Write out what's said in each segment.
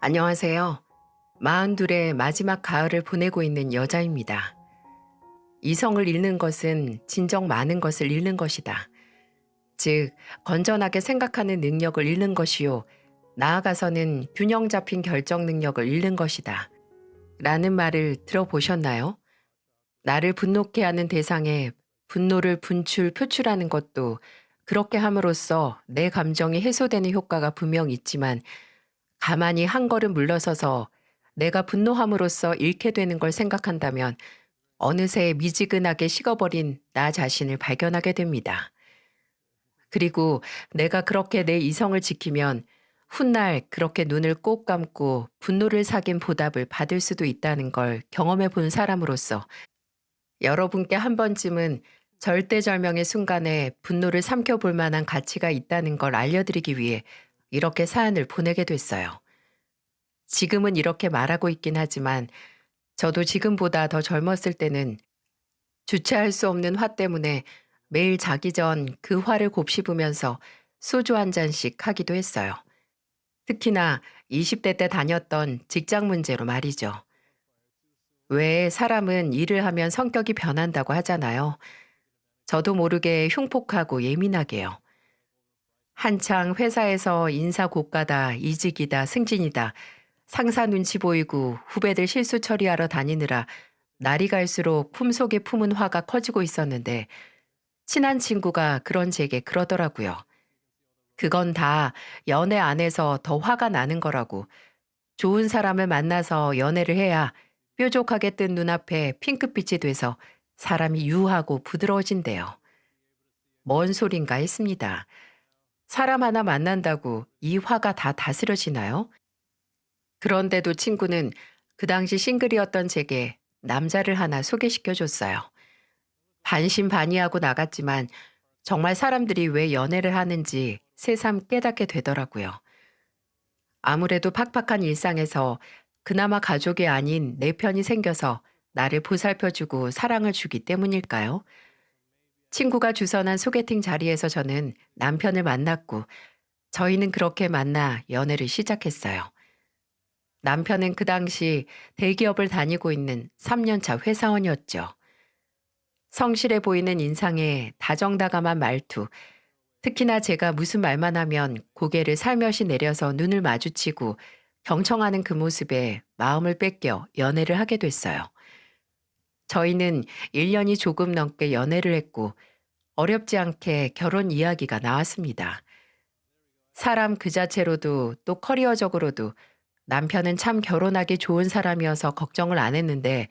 안녕하세요. 42의 마지막 가을을 보내고 있는 여자입니다. 이성을 잃는 것은 진정 많은 것을 잃는 것이다. 즉, 건전하게 생각하는 능력을 잃는 것이요. 나아가서는 균형 잡힌 결정 능력을 잃는 것이다. 라는 말을 들어보셨나요? 나를 분노케 하는 대상에 분노를 표출하는 것도 그렇게 함으로써 내 감정이 해소되는 효과가 분명 있지만 가만히 한 걸음 물러서서 내가 분노함으로써 잃게 되는 걸 생각한다면 어느새 미지근하게 식어버린 나 자신을 발견하게 됩니다. 그리고 내가 그렇게 내 이성을 지키면 훗날 그렇게 눈을 꼭 감고 분노를 사귄 보답을 받을 수도 있다는 걸 경험해 본 사람으로서 여러분께 한 번쯤은 절대절명의 순간에 분노를 삼켜볼 만한 가치가 있다는 걸 알려드리기 위해 이렇게 사연을 보내게 됐어요. 지금은 이렇게 말하고 있긴 하지만 저도 지금보다 더 젊었을 때는 주체할 수 없는 화 때문에 매일 자기 전 그 화를 곱씹으면서 소주 한 잔씩 하기도 했어요. 특히나 20대 때 다녔던 직장 문제로 말이죠. 왜 사람은 일을 하면 성격이 변한다고 하잖아요. 저도 모르게 흉폭하고 예민하게요. 한창 회사에서 인사 고가다, 이직이다, 승진이다, 상사 눈치 보이고 후배들 실수 처리하러 다니느라 날이 갈수록 품속에 품은 화가 커지고 있었는데 친한 친구가 그런 제게 그러더라고요. 그건 다 연애 안에서 더 화가 나는 거라고. 좋은 사람을 만나서 연애를 해야 뾰족하게 뜬 눈앞에 핑크빛이 돼서 사람이 유하고 부드러워진대요. 뭔 소린가 했습니다. 사람 하나 만난다고 이 화가 다 다스려지나요? 그런데도 친구는 그 당시 싱글이었던 제게 남자를 하나 소개시켜 줬어요. 반신반의하고 나갔지만 정말 사람들이 왜 연애를 하는지 새삼 깨닫게 되더라고요. 아무래도 팍팍한 일상에서 그나마 가족이 아닌 내 편이 생겨서 나를 보살펴주고 사랑을 주기 때문일까요? 친구가 주선한 소개팅 자리에서 저는 남편을 만났고 저희는 그렇게 만나 연애를 시작했어요. 남편은 그 당시 대기업을 다니고 있는 3년차 회사원이었죠. 성실해 보이는 인상에 다정다감한 말투, 특히나 제가 무슨 말만 하면 고개를 살며시 내려서 눈을 마주치고 경청하는 그 모습에 마음을 뺏겨 연애를 하게 됐어요. 저희는 1년이 조금 넘게 연애를 했고 어렵지 않게 결혼 이야기가 나왔습니다. 사람 그 자체로도 또 커리어적으로도 남편은 참 결혼하기 좋은 사람이어서 걱정을 안 했는데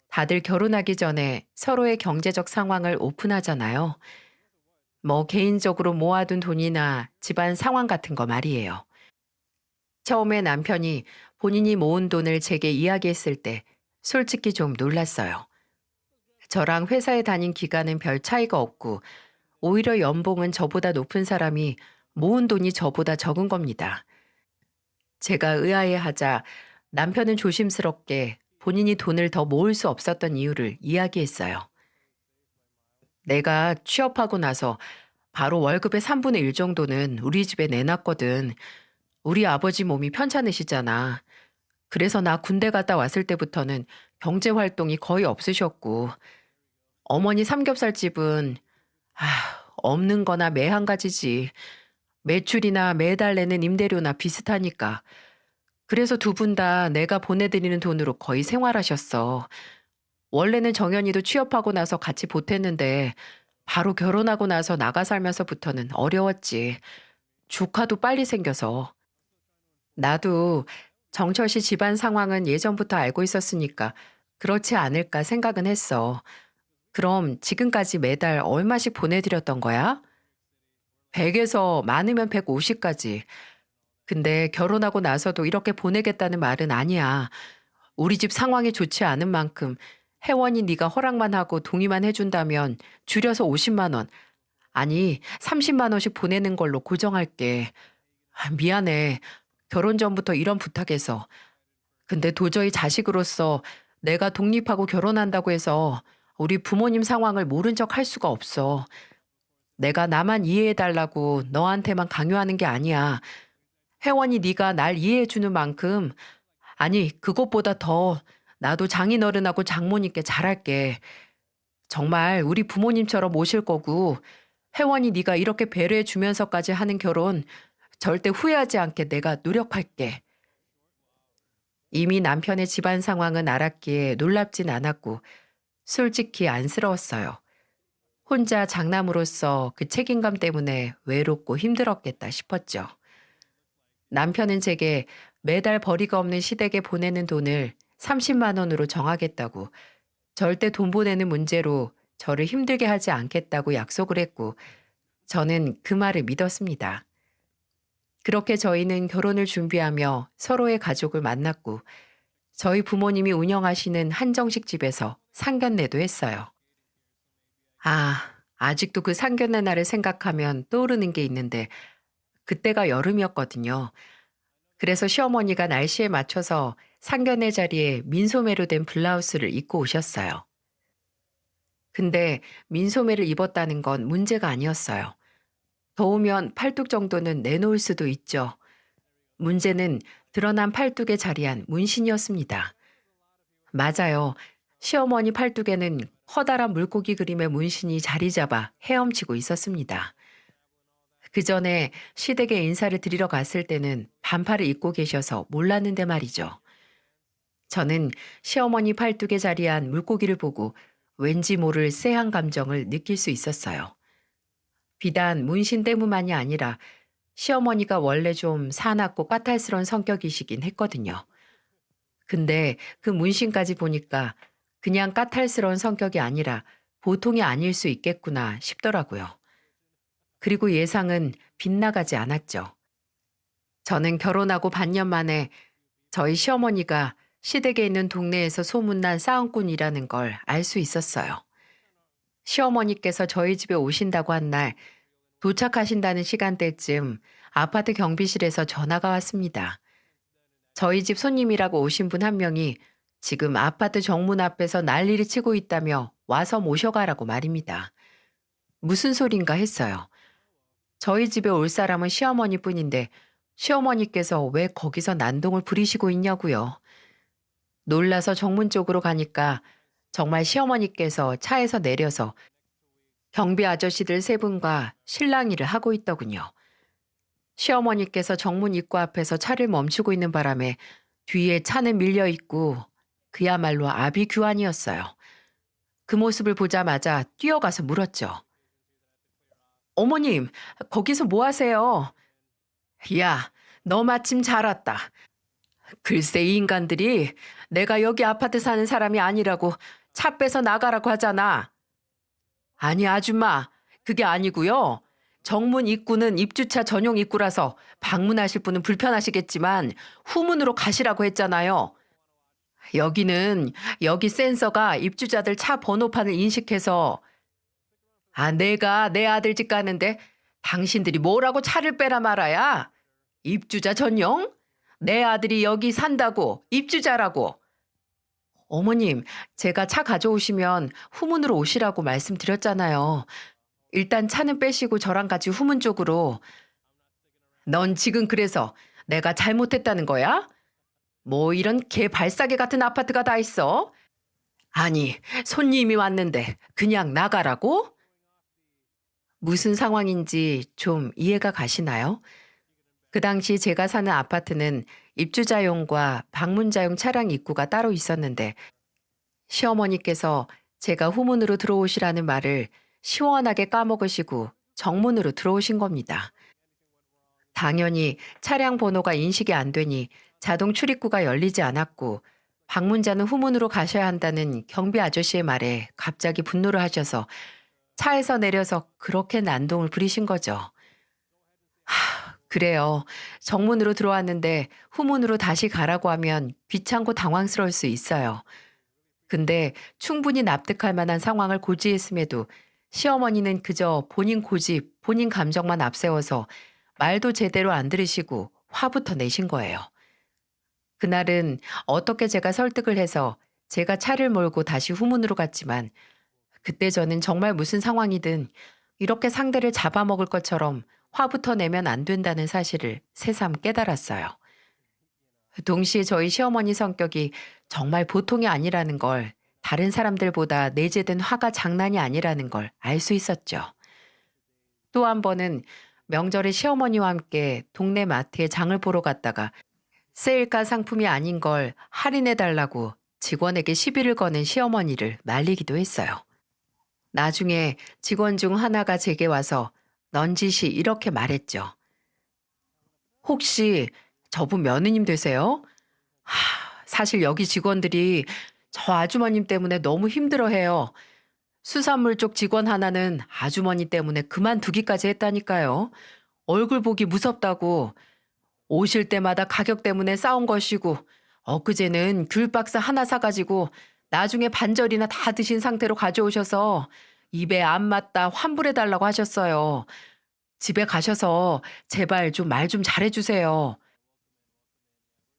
다들 결혼하기 전에 서로의 경제적 상황을 오픈하잖아요. 뭐 개인적으로 모아둔 돈이나 집안 상황 같은 거 말이에요. 처음에 남편이 본인이 모은 돈을 제게 이야기했을 때 솔직히 좀 놀랐어요. 저랑 회사에 다닌 기간은 별 차이가 없고 오히려 연봉은 저보다 높은 사람이 모은 돈이 저보다 적은 겁니다. 제가 의아해하자 남편은 조심스럽게 본인이 돈을 더 모을 수 없었던 이유를 이야기했어요. 내가 취업하고 나서 바로 월급의 3분의 1 정도는 우리 집에 내놨거든. 우리 아버지 몸이 편찮으시잖아. 그래서 나 군대 갔다 왔을 때부터는 경제 활동이 거의 없으셨고, 어머니 삼겹살집은, 아, 없는 거나 매 한 가지지. 매출이나 매달 내는 임대료나 비슷하니까. 그래서 두 분 다 내가 보내드리는 돈으로 거의 생활하셨어. 원래는 정연이도 취업하고 나서 같이 보탰는데 바로 결혼하고 나서 나가 살면서부터는 어려웠지. 조카도 빨리 생겨서. 나도 정철 씨 집안 상황은 예전부터 알고 있었으니까 그렇지 않을까 생각은 했어. 그럼 지금까지 매달 얼마씩 보내드렸던 거야? 100에서 많으면 150까지. 근데 결혼하고 나서도 이렇게 보내겠다는 말은 아니야. 우리 집 상황이 좋지 않은 만큼 혜원이 네가 허락만 하고 동의만 해준다면 줄여서 50만 원, 아니 30만 원씩 보내는 걸로 고정할게. 미안해. 결혼 전부터 이런 부탁해서. 근데 도저히 자식으로서 내가 독립하고 결혼한다고 해서 우리 부모님 상황을 모른 척 할 수가 없어. 내가 나만 이해해달라고 너한테만 강요하는 게 아니야. 혜원이 네가 날 이해해 주는 만큼 아니 그것보다 더 나도 장인어른하고 장모님께 잘할게. 정말 우리 부모님처럼 모실 거고 혜원이 네가 이렇게 배려해 주면서까지 하는 결혼 절대 후회하지 않게 내가 노력할게. 이미 남편의 집안 상황은 알았기에 놀랍진 않았고 솔직히 안쓰러웠어요. 혼자 장남으로서 그 책임감 때문에 외롭고 힘들었겠다 싶었죠. 남편은 제게 매달 벌이가 없는 시댁에 보내는 돈을 30만 원으로 정하겠다고 절대 돈 보내는 문제로 저를 힘들게 하지 않겠다고 약속을 했고 저는 그 말을 믿었습니다. 그렇게 저희는 결혼을 준비하며 서로의 가족을 만났고 저희 부모님이 운영하시는 한정식 집에서 상견례도 했어요. 아직도 그 상견례 날을 생각하면 떠오르는 게 있는데 그때가 여름이었거든요. 그래서 시어머니가 날씨에 맞춰서 상견례 자리에 민소매로 된 블라우스를 입고 오셨어요. 근데 민소매를 입었다는 건 문제가 아니었어요. 더우면 팔뚝 정도는 내놓을 수도 있죠. 문제는 드러난 팔뚝에 자리한 문신이었습니다. 맞아요. 시어머니 팔뚝에는 커다란 물고기 그림의 문신이 자리 잡아 헤엄치고 있었습니다. 그 전에 시댁에 인사를 드리러 갔을 때는 반팔을 입고 계셔서 몰랐는데 말이죠. 저는 시어머니 팔뚝에 자리한 물고기를 보고 왠지 모를 쎄한 감정을 느낄 수 있었어요. 비단 문신 때문만이 아니라 시어머니가 원래 좀 사납고 까탈스러운 성격이시긴 했거든요. 근데 그 문신까지 보니까 그냥 까탈스러운 성격이 아니라 보통이 아닐 수 있겠구나 싶더라고요. 그리고 예상은 빗나가지 않았죠. 저는 결혼하고 반년 만에 저희 시어머니가 시댁에 있는 동네에서 소문난 싸움꾼이라는 걸 알 수 있었어요. 시어머니께서 저희 집에 오신다고 한 날 도착하신다는 시간대쯤 아파트 경비실에서 전화가 왔습니다. 저희 집 손님이라고 오신 분 한 명이 지금 아파트 정문 앞에서 난리를 치고 있다며 와서 모셔가라고 말입니다. 무슨 소린가 했어요. 저희 집에 올 사람은 시어머니뿐인데 시어머니께서 왜 거기서 난동을 부리시고 있냐고요. 놀라서 정문 쪽으로 가니까 정말 시어머니께서 차에서 내려서 경비 아저씨들 세 분과 실랑이를 하고 있더군요. 시어머니께서 정문 입구 앞에서 차를 멈추고 있는 바람에 뒤에 차는 밀려 있고 그야말로 아비규환이었어요. 그 모습을 보자마자 뛰어가서 물었죠. 어머님, 거기서 뭐 하세요? 야, 너 마침 잘 왔다. 글쎄 이 인간들이 내가 여기 아파트 사는 사람이 아니라고 차 빼서 나가라고 하잖아. 아니 아줌마, 그게 아니고요. 정문 입구는 입주차 전용 입구라서 방문하실 분은 불편하시겠지만 후문으로 가시라고 했잖아요. 여기 센서가 입주자들 차 번호판을 인식해서 내가 내 아들 집 가는데 당신들이 뭐라고 차를 빼라 말아야? 입주자 전용? 내 아들이 여기 산다고 입주자라고. 어머님, 제가 차 가져오시면 후문으로 오시라고 말씀드렸잖아요. 일단 차는 빼시고 저랑 같이 후문 쪽으로. 넌 지금 그래서 내가 잘못했다는 거야? 뭐 이런 개 발사개 같은 아파트가 다 있어? 아니, 손님이 왔는데 그냥 나가라고? 무슨 상황인지 좀 이해가 가시나요? 그 당시 제가 사는 아파트는 입주자용과 방문자용 차량 입구가 따로 있었는데 시어머니께서 제가 후문으로 들어오시라는 말을 시원하게 까먹으시고 정문으로 들어오신 겁니다. 당연히 차량 번호가 인식이 안 되니 자동 출입구가 열리지 않았고 방문자는 후문으로 가셔야 한다는 경비 아저씨의 말에 갑자기 분노를 하셔서 차에서 내려서 그렇게 난동을 부리신 거죠. 그래요. 정문으로 들어왔는데 후문으로 다시 가라고 하면 귀찮고 당황스러울 수 있어요. 근데 충분히 납득할 만한 상황을 고지했음에도 시어머니는 그저 본인 고집, 본인 감정만 앞세워서 말도 제대로 안 들으시고 화부터 내신 거예요. 그날은 어떻게 제가 설득을 해서 제가 차를 몰고 다시 후문으로 갔지만 그때 저는 정말 무슨 상황이든 이렇게 상대를 잡아먹을 것처럼 화부터 내면 안 된다는 사실을 새삼 깨달았어요. 동시에 저희 시어머니 성격이 정말 보통이 아니라는 걸, 다른 사람들보다 내재된 화가 장난이 아니라는 걸 알 수 있었죠. 또 한 번은 명절에 시어머니와 함께 동네 마트에 장을 보러 갔다가 세일가 상품이 아닌 걸 할인해 달라고 직원에게 시비를 거는 시어머니를 말리기도 했어요. 나중에 직원 중 하나가 제게 와서 넌지시 이렇게 말했죠. 혹시 저분 며느님 되세요? 사실 여기 직원들이 저 아주머님 때문에 너무 힘들어해요. 수산물 쪽 직원 하나는 아주머니 때문에 그만두기까지 했다니까요. 얼굴 보기 무섭다고. 오실 때마다 가격 때문에 싸운 것이고, 엊그제는 귤 박스 하나 사가지고 나중에 반절이나 다 드신 상태로 가져오셔서 입에 안 맞다 환불해달라고 하셨어요. 집에 가셔서 제발 좀 말 좀 잘해주세요.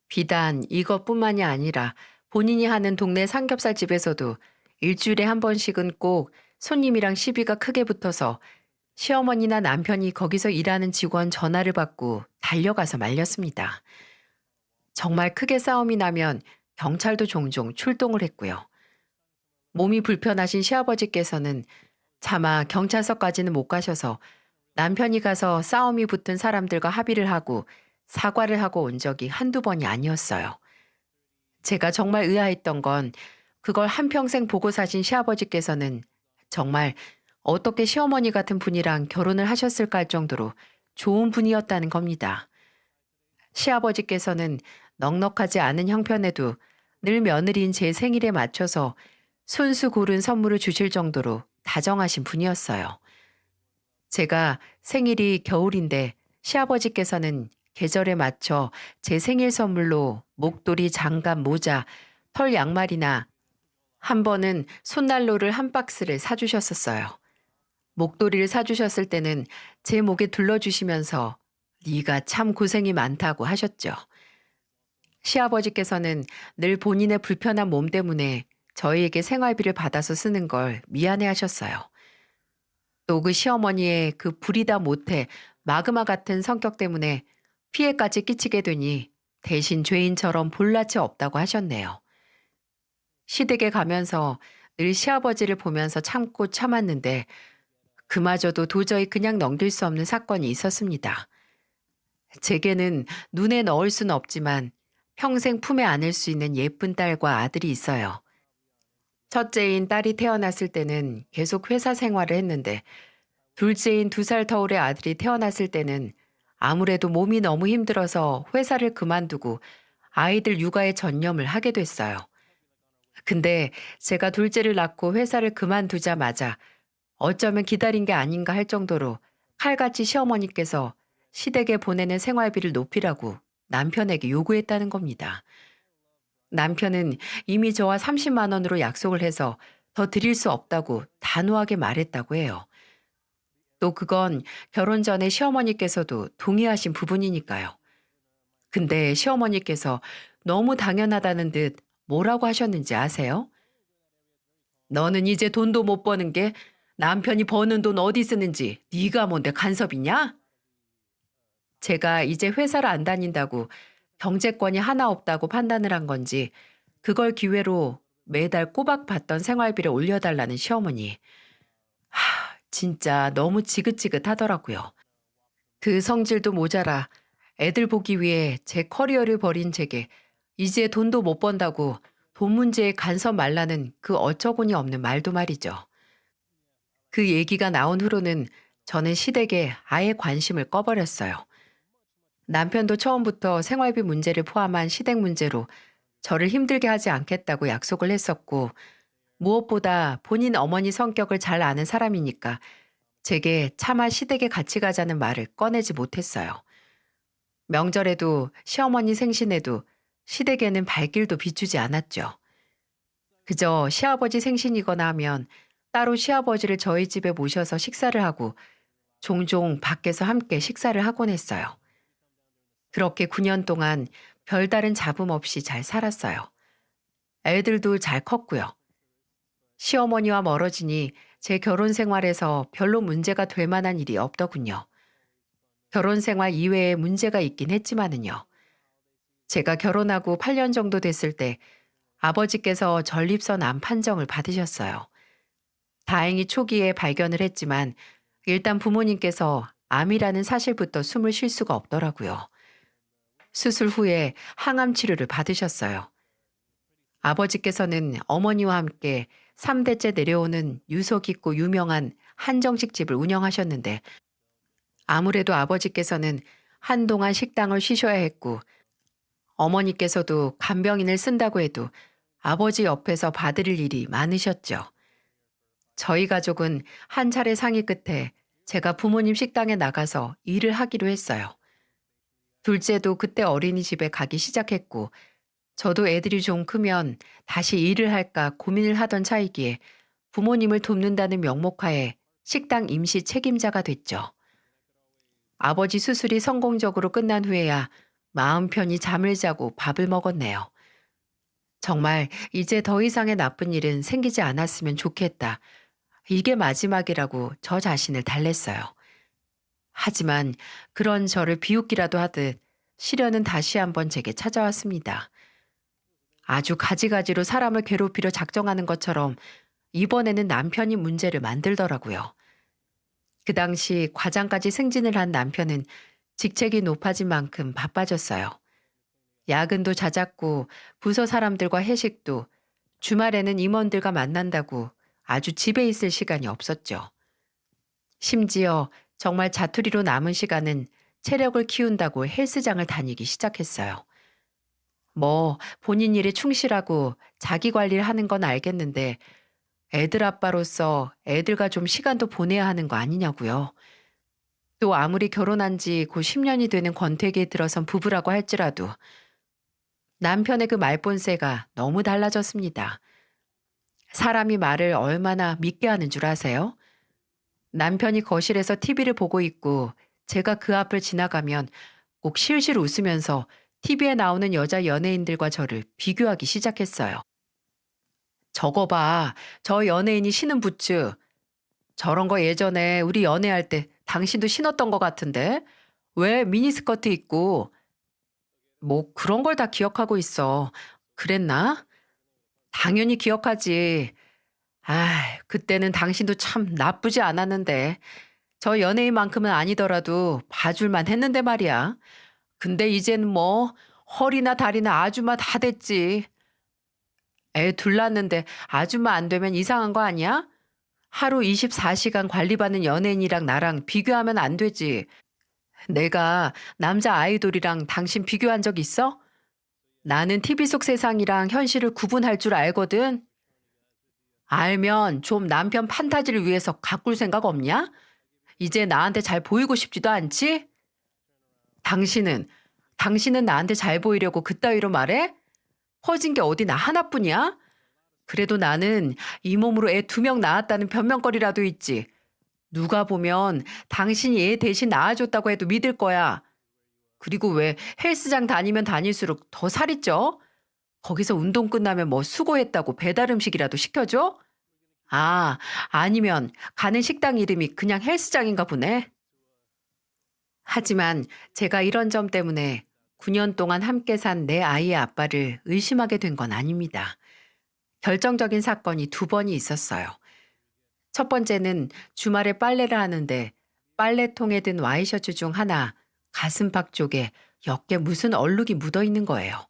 비단 이것뿐만이 아니라 본인이 하는 동네 삼겹살 집에서도 일주일에 한 번씩은 꼭 손님이랑 시비가 크게 붙어서 시어머니나 남편이 거기서 일하는 직원 전화를 받고 달려가서 말렸습니다. 정말 크게 싸움이 나면 경찰도 종종 출동을 했고요. 몸이 불편하신 시아버지께서는 차마 경찰서까지는 못 가셔서 남편이 가서 싸움이 붙은 사람들과 합의를 하고 사과를 하고 온 적이 한두 번이 아니었어요. 제가 정말 의아했던 건 그걸 한평생 보고 사신 시아버지께서는 정말 어떻게 시어머니 같은 분이랑 결혼을 하셨을까 할 정도로 좋은 분이었다는 겁니다. 시아버지께서는 넉넉하지 않은 형편에도 늘 며느리인 제 생일에 맞춰서 손수 고른 선물을 주실 정도로 다정하신 분이었어요. 제가 생일이 겨울인데 시아버지께서는 계절에 맞춰 제 생일 선물로 목도리, 장갑, 모자, 털 양말이나 한 번은 손난로를 한 박스를 사주셨었어요. 목도리를 사주셨을 때는 제 목에 둘러주시면서 네가 참 고생이 많다고 하셨죠. 시아버지께서는 늘 본인의 불편한 몸 때문에 저희에게 생활비를 받아서 쓰는 걸 미안해 하셨어요. 또 그 시어머니의 그 부리다 못해 마그마 같은 성격 때문에 피해까지 끼치게 되니 대신 죄인처럼 볼라치 없다고 하셨네요. 시댁에 가면서 늘 시아버지를 보면서 참고 참았는데 그마저도 도저히 그냥 넘길 수 없는 사건이 있었습니다. 제게는 눈에 넣을 수는 없지만 평생 품에 안을 수 있는 예쁜 딸과 아들이 있어요. 첫째인 딸이 태어났을 때는 계속 회사 생활을 했는데 둘째인 2살 터울의 아들이 태어났을 때는 아무래도 몸이 너무 힘들어서 회사를 그만두고 아이들 육아에 전념을 하게 됐어요. 근데 제가 둘째를 낳고 회사를 그만두자마자 어쩌면 기다린 게 아닌가 할 정도로 칼같이 시어머니께서 시댁에 보내는 생활비를 높이라고 남편에게 요구했다는 겁니다. 남편은 이미 저와 30만 원으로 약속을 해서 더 드릴 수 없다고 단호하게 말했다고 해요. 또 그건 결혼 전에 시어머니께서도 동의하신 부분이니까요. 근데 시어머니께서 너무 당연하다는 듯 뭐라고 하셨는지 아세요? 너는 이제 돈도 못 버는 게 남편이 버는 돈 어디 쓰는지 네가 뭔데 간섭이냐? 제가 이제 회사를 안 다닌다고 경제권이 하나 없다고 판단을 한 건지 그걸 기회로 매달 꼬박 받던 생활비를 올려달라는 시어머니. 진짜 너무 지긋지긋하더라고요. 그 성질도 모자라 애들 보기 위해 제 커리어를 버린 제게 이제 돈도 못 번다고 돈 문제에 간섭 말라는 그 어처구니 없는 말도 말이죠. 그 얘기가 나온 후로는 저는 시댁에 아예 관심을 꺼버렸어요. 남편도 처음부터 생활비 문제를 포함한 시댁 문제로 저를 힘들게 하지 않겠다고 약속을 했었고 무엇보다 본인 어머니 성격을 잘 아는 사람이니까 제게 차마 시댁에 같이 가자는 말을 꺼내지 못했어요. 명절에도 시어머니 생신에도 시댁에는 발길도 비추지 않았죠. 그저 시아버지 생신이거나 하면 따로 시아버지를 저희 집에 모셔서 식사를 하고 종종 밖에서 함께 식사를 하곤 했어요. 그렇게 9년 동안 별다른 잡음 없이 잘 살았어요. 애들도 잘 컸고요. 시어머니와 멀어지니 제 결혼 생활에서 별로 문제가 될 만한 일이 없더군요. 결혼 생활 이외에 문제가 있긴 했지만은요. 제가 결혼하고 8년 정도 됐을 때 아버지께서 전립선 암 판정을 받으셨어요. 다행히 초기에 발견을 했지만 일단 부모님께서 암이라는 사실부터 숨을 쉴 수가 없더라고요. 수술 후에 항암 치료를 받으셨어요. 아버지께서는 어머니와 함께 3대째 내려오는 유서 깊고 유명한 한정식 집을 운영하셨는데 아무래도 아버지께서는 한동안 식당을 쉬셔야 했고 어머니께서도 간병인을 쓴다고 해도 아버지 옆에서 봐드릴 일이 많으셨죠. 저희 가족은 한 차례 상의 끝에 제가 부모님 식당에 나가서 일을 하기로 했어요. 둘째도 그때 어린이집에 가기 시작했고 저도 애들이 좀 크면 다시 일을 할까 고민을 하던 차이기에 부모님을 돕는다는 명목하에 식당 임시 책임자가 됐죠. 아버지 수술이 성공적으로 끝난 후에야 마음 편히 잠을 자고 밥을 먹었네요. 정말 이제 더 이상의 나쁜 일은 생기지 않았으면 좋겠다. 이게 마지막이라고 저 자신을 달랬어요. 하지만 그런 저를 비웃기라도 하듯 시련은 다시 한번 제게 찾아왔습니다. 아주 가지가지로 사람을 괴롭히려 작정하는 것처럼 이번에는 남편이 문제를 만들더라고요. 그 당시 과장까지 승진을 한 남편은 직책이 높아진 만큼 바빠졌어요. 야근도 잦았고 부서 사람들과 회식도 주말에는 임원들과 만난다고 아주 집에 있을 시간이 없었죠. 심지어 정말 자투리로 남은 시간은 체력을 키운다고 헬스장을 다니기 시작했어요. 뭐 본인 일에 충실하고 자기 관리를 하는 건 알겠는데 애들 아빠로서 애들과 좀 시간도 보내야 하는 거 아니냐고요. 또 아무리 결혼한 지 곧 10년이 되는 권태기에 들어선 부부라고 할지라도 남편의 그 말본세가 너무 달라졌습니다. 사람이 말을 얼마나 믿게 하는 줄 아세요? 남편이 거실에서 TV를 보고 있고 제가 그 앞을 지나가면 꼭 실실 웃으면서 TV에 나오는 여자 연예인들과 저를 비교하기 시작했어요. 저거 봐. 저 연예인이 신은 부츠. 저런 거 예전에 우리 연애할 때 당신도 신었던 것 같은데? 왜 미니스커트 입고? 뭐 그런 걸 다 기억하고 있어. 그랬나? 당연히 기억하지. 아, 그때는 당신도 참 나쁘지 않았는데. 저 연예인만큼은 아니더라도 봐줄만 했는데 말이야. 근데 이젠 뭐 허리나 다리나 아줌마 다 됐지. 애 둘 낳았는데 아줌마 안 되면 이상한 거 아니야? 하루 24시간 관리받는 연예인이랑 나랑 비교하면 안 되지. 내가 남자 아이돌이랑 당신 비교한 적 있어? 나는 TV 속 세상이랑 현실을 구분할 줄 알거든. 알면 좀 남편 판타지를 위해서 가꿀 생각 없냐? 이제 나한테 잘 보이고 싶지도 않지? 당신은, 당신은 나한테 잘 보이려고 그따위로 말해? 퍼진 게 어디 나 하나뿐이야? 그래도 나는 이 몸으로 애 2명 낳았다는 변명거리라도 있지. 누가 보면 당신이 얘 대신 낳아줬다고 해도 믿을 거야. 그리고 왜 헬스장 다니면 다닐수록 더 살이 쪄? 거기서 운동 끝나면 뭐 수고했다고 배달 음식이라도 시켜줘? 아, 아니면 가는 식당 이름이 그냥 헬스장인가 보네. 하지만 제가 이런 점 때문에 9년 동안 함께 산 내 아이의 아빠를 의심하게 된 건 아닙니다. 결정적인 사건이 2번이 있었어요. 첫 번째는 주말에 빨래를 하는데 빨래통에 든 와이셔츠 중 하나 가슴팍 쪽에 옅게 무슨 얼룩이 묻어 있는 거예요.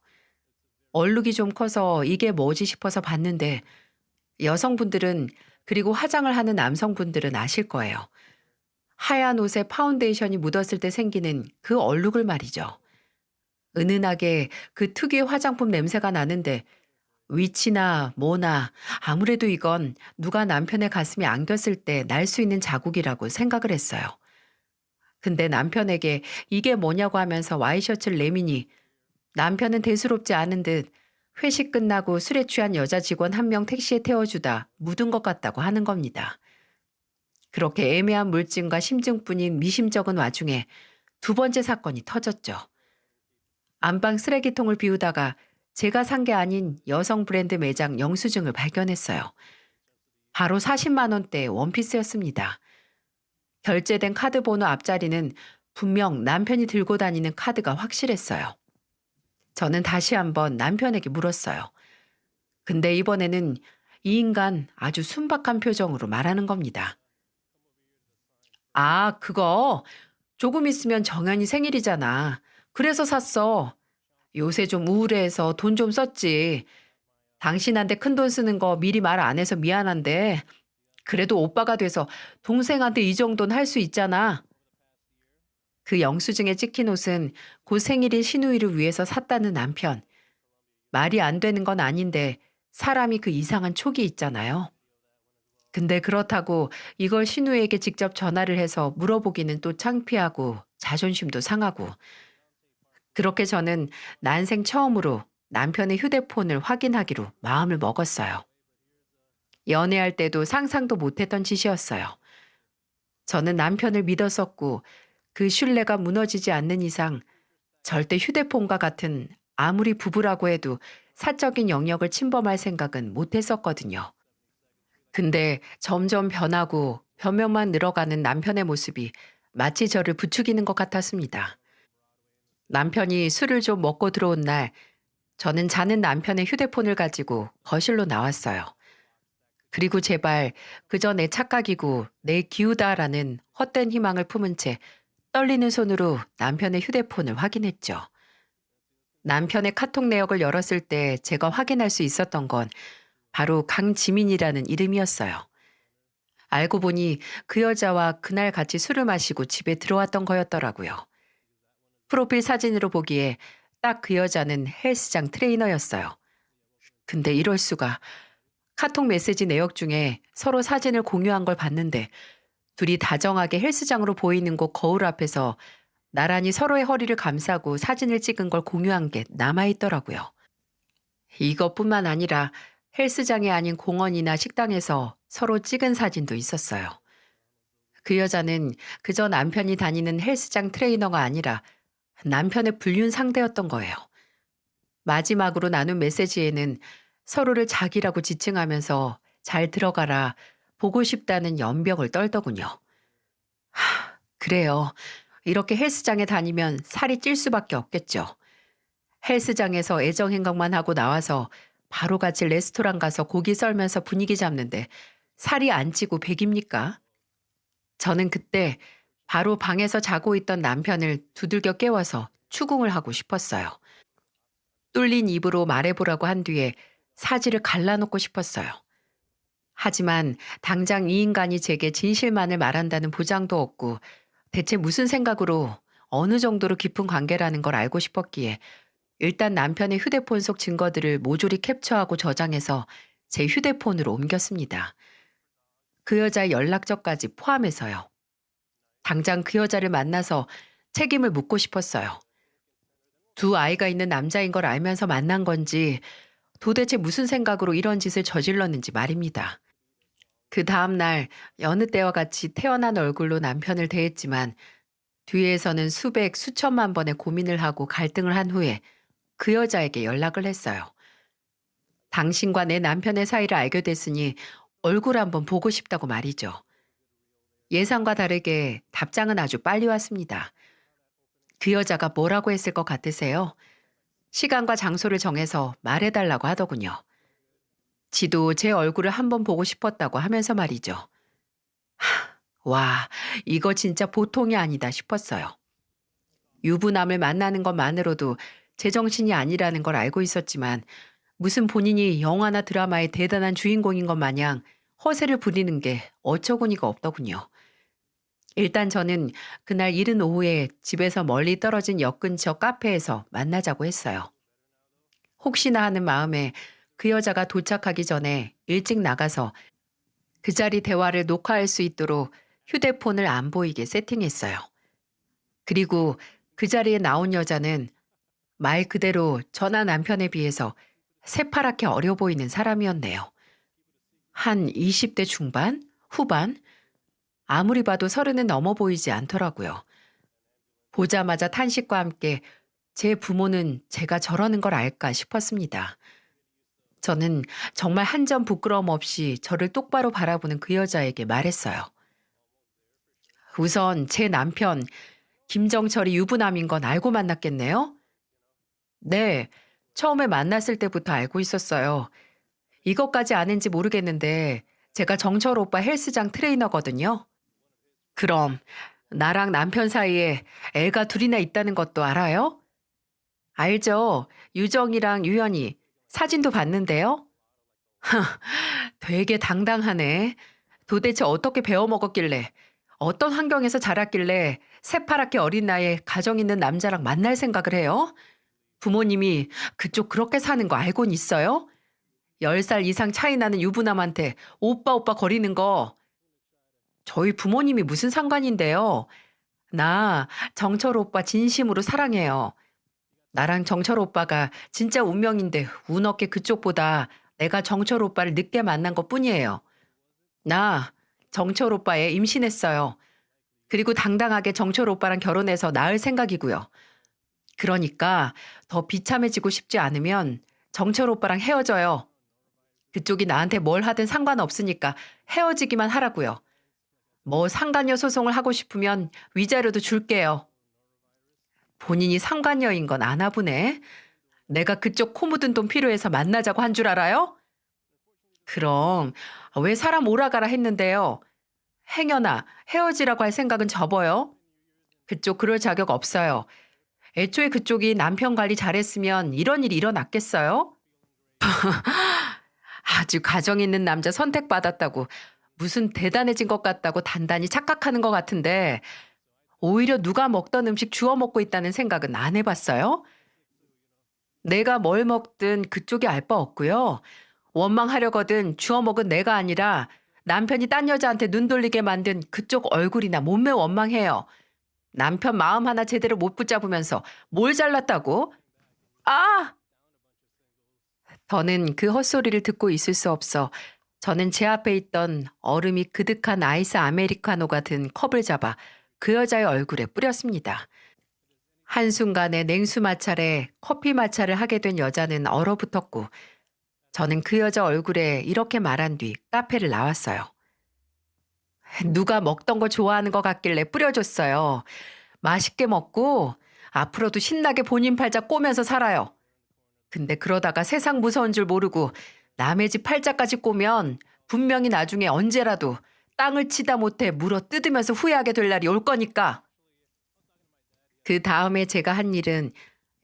얼룩이 좀 커서 이게 뭐지 싶어서 봤는데 여성분들은 그리고 화장을 하는 남성분들은 아실 거예요. 하얀 옷에 파운데이션이 묻었을 때 생기는 그 얼룩을 말이죠. 은은하게 그 특유의 화장품 냄새가 나는데 위치나 뭐나 아무래도 이건 누가 남편의 가슴에 안겼을 때 날 수 있는 자국이라고 생각을 했어요. 근데 남편에게 이게 뭐냐고 하면서 와이셔츠를 내미니 남편은 대수롭지 않은 듯 회식 끝나고 술에 취한 여자 직원 1명 택시에 태워주다 묻은 것 같다고 하는 겁니다. 그렇게 애매한 물증과 심증뿐인 미심쩍은 와중에 2번째 사건이 터졌죠. 안방 쓰레기통을 비우다가 제가 산 게 아닌 여성 브랜드 매장 영수증을 발견했어요. 바로 40만 원대 원피스였습니다. 결제된 카드 번호 앞자리는 분명 남편이 들고 다니는 카드가 확실했어요. 저는 다시 한번 남편에게 물었어요. 근데 이번에는 이 인간 아주 순박한 표정으로 말하는 겁니다. 아, 그거 조금 있으면 정연이 생일이잖아. 그래서 샀어. 요새 좀 우울해서 돈 좀 썼지. 당신한테 큰돈 쓰는 거 미리 말 안 해서 미안한데 그래도 오빠가 돼서 동생한테 이 정도는 할 수 있잖아. 그 영수증에 찍힌 옷은 곧 생일인 시누이를 위해서 샀다는 남편. 말이 안 되는 건 아닌데 사람이 그 이상한 촉이 있잖아요. 근데 그렇다고 이걸 신우에게 직접 전화를 해서 물어보기는 또 창피하고 자존심도 상하고. 그렇게 저는 난생 처음으로 남편의 휴대폰을 확인하기로 마음을 먹었어요. 연애할 때도 상상도 못했던 짓이었어요. 저는 남편을 믿었었고 그 신뢰가 무너지지 않는 이상 절대 휴대폰과 같은 아무리 부부라고 해도 사적인 영역을 침범할 생각은 못했었거든요. 근데 점점 변하고 변명만 늘어가는 남편의 모습이 마치 저를 부추기는 것 같았습니다. 남편이 술을 좀 먹고 들어온 날, 저는 자는 남편의 휴대폰을 가지고 거실로 나왔어요. 그리고 제발 그저 내 착각이고 내 기우다라는 헛된 희망을 품은 채 떨리는 손으로 남편의 휴대폰을 확인했죠. 남편의 카톡 내역을 열었을 때 제가 확인할 수 있었던 건 바로 강지민이라는 이름이었어요. 알고 보니 그 여자와 그날 같이 술을 마시고 집에 들어왔던 거였더라고요. 프로필 사진으로 보기에 딱 그 여자는 헬스장 트레이너였어요. 근데 이럴 수가. 카톡 메시지 내역 중에 서로 사진을 공유한 걸 봤는데 둘이 다정하게 헬스장으로 보이는 곳 거울 앞에서 나란히 서로의 허리를 감싸고 사진을 찍은 걸 공유한 게 남아있더라고요. 이것뿐만 아니라 헬스장이 아닌 공원이나 식당에서 서로 찍은 사진도 있었어요. 그 여자는 그저 남편이 다니는 헬스장 트레이너가 아니라 남편의 불륜 상대였던 거예요. 마지막으로 나눈 메시지에는 서로를 자기라고 지칭하면서 잘 들어가라, 보고 싶다는 연병을 떨더군요. 그래요. 이렇게 헬스장에 다니면 살이 찔 수밖에 없겠죠. 헬스장에서 애정 행각만 하고 나와서 바로 같이 레스토랑 가서 고기 썰면서 분위기 잡는데 살이 안 찌고 백입니까? 저는 그때 바로 방에서 자고 있던 남편을 두들겨 깨워서 추궁을 하고 싶었어요. 뚫린 입으로 말해보라고 한 뒤에 사지를 갈라놓고 싶었어요. 하지만 당장 이 인간이 제게 진실만을 말한다는 보장도 없고 대체 무슨 생각으로 어느 정도로 깊은 관계라는 걸 알고 싶었기에 일단 남편의 휴대폰 속 증거들을 모조리 캡처하고 저장해서 제 휴대폰으로 옮겼습니다. 그 여자의 연락처까지 포함해서요. 당장 그 여자를 만나서 책임을 묻고 싶었어요. 두 아이가 있는 남자인 걸 알면서 만난 건지 도대체 무슨 생각으로 이런 짓을 저질렀는지 말입니다. 그 다음 날 여느 때와 같이 태어난 얼굴로 남편을 대했지만 뒤에서는 수백 수천만 번의 고민을 하고 갈등을 한 후에 그 여자에게 연락을 했어요. 당신과 내 남편의 사이를 알게 됐으니 얼굴 한번 보고 싶다고 말이죠. 예상과 다르게 답장은 아주 빨리 왔습니다. 그 여자가 뭐라고 했을 것 같으세요? 시간과 장소를 정해서 말해달라고 하더군요. 지도 제 얼굴을 한번 보고 싶었다고 하면서 말이죠. 와, 이거 진짜 보통이 아니다 싶었어요. 유부남을 만나는 것만으로도 제정신이 아니라는 걸 알고 있었지만 무슨 본인이 영화나 드라마의 대단한 주인공인 것 마냥 허세를 부리는 게 어처구니가 없더군요. 일단 저는 그날 이른 오후에 집에서 멀리 떨어진 역 근처 카페에서 만나자고 했어요. 혹시나 하는 마음에 그 여자가 도착하기 전에 일찍 나가서 그 자리 대화를 녹화할 수 있도록 휴대폰을 안 보이게 세팅했어요. 그리고 그 자리에 나온 여자는 말 그대로 저나 남편에 비해서 새파랗게 어려 보이는 사람이었네요. 한 20대 중반? 후반? 아무리 봐도 30은 넘어 보이지 않더라고요. 보자마자 탄식과 함께 제 부모는 제가 저러는 걸 알까 싶었습니다. 저는 정말 한 점 부끄러움 없이 저를 똑바로 바라보는 그 여자에게 말했어요. 우선 제 남편, 김정철이 유부남인 건 알고 만났겠네요? 네, 처음에 만났을 때부터 알고 있었어요. 이것까지 아는지 모르겠는데 제가 정철 오빠 헬스장 트레이너거든요. 그럼 나랑 남편 사이에 애가 둘이나 있다는 것도 알아요? 알죠. 유정이랑 유연이 사진도 봤는데요. 되게 당당하네. 도대체 어떻게 배워먹었길래, 어떤 환경에서 자랐길래 새파랗게 어린 나이에 가정 있는 남자랑 만날 생각을 해요? 부모님이 그쪽 그렇게 사는 거 알고는 있어요? 10살 이상 차이 나는 유부남한테 오빠 오빠 거리는 거 저희 부모님이 무슨 상관인데요. 나 정철 오빠 진심으로 사랑해요. 나랑 정철 오빠가 진짜 운명인데 운 없게 그쪽보다 내가 정철 오빠를 늦게 만난 것 뿐이에요. 나 정철 오빠에 임신했어요. 그리고 당당하게 정철 오빠랑 결혼해서 낳을 생각이고요. 그러니까 더 비참해지고 싶지 않으면 정철 오빠랑 헤어져요. 그쪽이 나한테 뭘 하든 상관없으니까 헤어지기만 하라고요. 뭐 상간녀 소송을 하고 싶으면 위자료도 줄게요. 본인이 상간녀인 건 아나 보네. 내가 그쪽 코 묻은 돈 필요해서 만나자고 한 줄 알아요? 그럼 왜 사람 오라가라 했는데요. 행여나 헤어지라고 할 생각은 접어요. 그쪽 그럴 자격 없어요. 애초에 그쪽이 남편 관리 잘했으면 이런 일이 일어났겠어요? 아주 가정 있는 남자 선택받았다고 무슨 대단해진 것 같다고 단단히 착각하는 것 같은데 오히려 누가 먹던 음식 주워 먹고 있다는 생각은 안 해봤어요? 내가 뭘 먹든 그쪽이 알 바 없고요. 원망하려거든 주워 먹은 내가 아니라 남편이 딴 여자한테 눈 돌리게 만든 그쪽 얼굴이나 몸매 원망해요. 남편 마음 하나 제대로 못 붙잡으면서 뭘 잘났다고? 아! 저는 그 헛소리를 듣고 있을 수 없어 저는 제 앞에 있던 얼음이 그득한 아이스 아메리카노가 든 컵을 잡아 그 여자의 얼굴에 뿌렸습니다. 한순간에 냉수 마찰에 커피 마찰을 하게 된 여자는 얼어붙었고 저는 그 여자 얼굴에 이렇게 말한 뒤 카페를 나왔어요. 누가 먹던 거 좋아하는 것 같길래 뿌려줬어요. 맛있게 먹고 앞으로도 신나게 본인 팔자 꼬면서 살아요. 근데 그러다가 세상 무서운 줄 모르고 남의 집 팔자까지 꼬면 분명히 나중에 언제라도 땅을 치다 못해 물어 뜯으면서 후회하게 될 날이 올 거니까. 그 다음에 제가 한 일은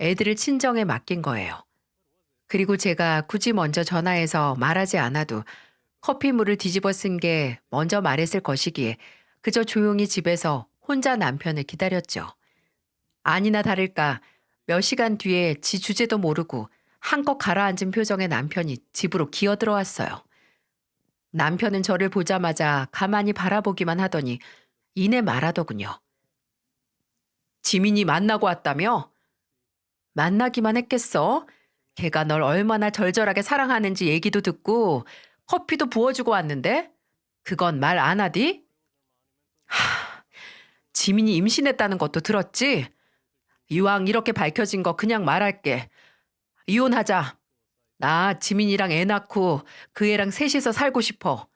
애들을 친정에 맡긴 거예요. 그리고 제가 굳이 먼저 전화해서 말하지 않아도 커피물을 뒤집어 쓴 게 먼저 말했을 것이기에 그저 조용히 집에서 혼자 남편을 기다렸죠. 아니나 다를까 몇 시간 뒤에 지 주제도 모르고 한껏 가라앉은 표정의 남편이 집으로 기어들어왔어요. 남편은 저를 보자마자 가만히 바라보기만 하더니 이내 말하더군요. 지민이 만나고 왔다며? 만나기만 했겠어? 걔가 널 얼마나 절절하게 사랑하는지 얘기도 듣고 커피도 부어주고 왔는데? 그건 말 안 하디? 지민이 임신했다는 것도 들었지? 이왕 이렇게 밝혀진 거 그냥 말할게. 이혼하자. 나 지민이랑 애 낳고 그 애랑 셋이서 살고 싶어.